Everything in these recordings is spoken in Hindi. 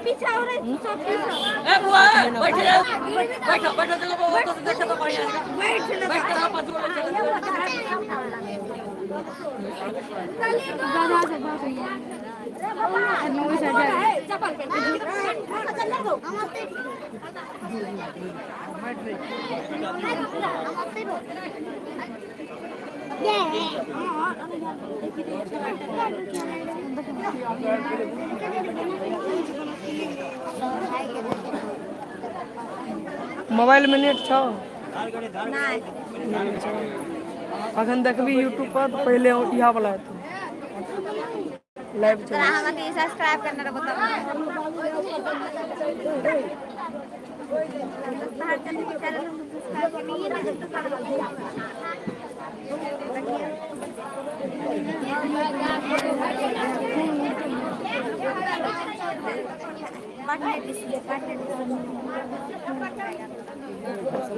पीछे हो रहे सब पीछे ए बुआ बैठ जा बैठो बैठो चलो वो तो देखे तो बढ़िया बैठ रहा पास बोले चप्पल मोबाइल में नेट छो नहीं अखन देखबी यूट्यूब पर तो पहले इहा वाला है लाइव चल हम सब्सक्राइब करना रे बता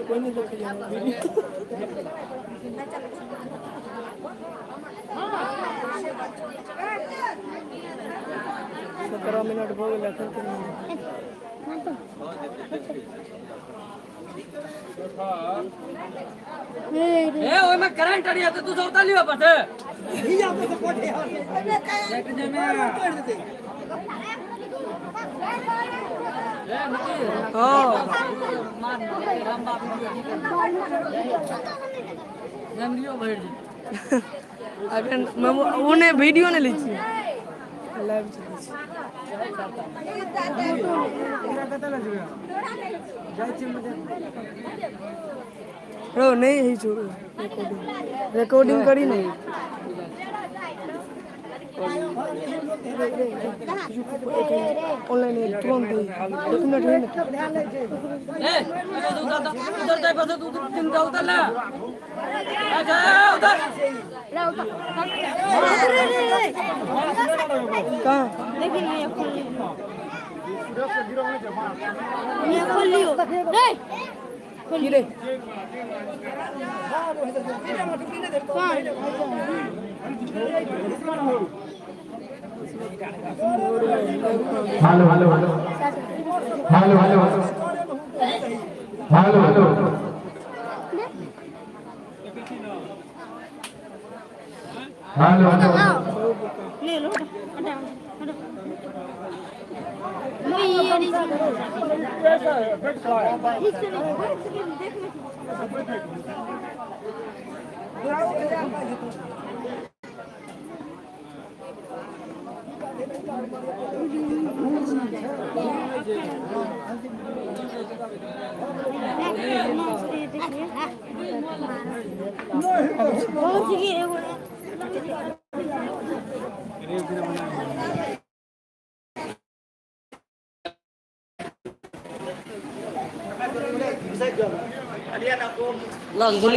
कोई नहीं देखे 17 मिनट हो गए एखन ए ओए में करंट अड़िया तो तू सब उतार लियो बस ही आते से कोठे यार लेट जे में कर देते हां मार राम बाबू जमरियो बैठ जी अखन ओने वीडियो ने ली छी लाइव चलै छी रो नहीं है जो रिकॉर्डिंग करी नहीं ऑनलाइन तुरंत एक मिनट है ए उधर जाए बस तू तीन का उतर ले अच्छा उधर कहां ये खोल लियो रे की रे hello hello hello hello hello hello hello hello hello ले लो हटा नहीं ये नहीं ला गोली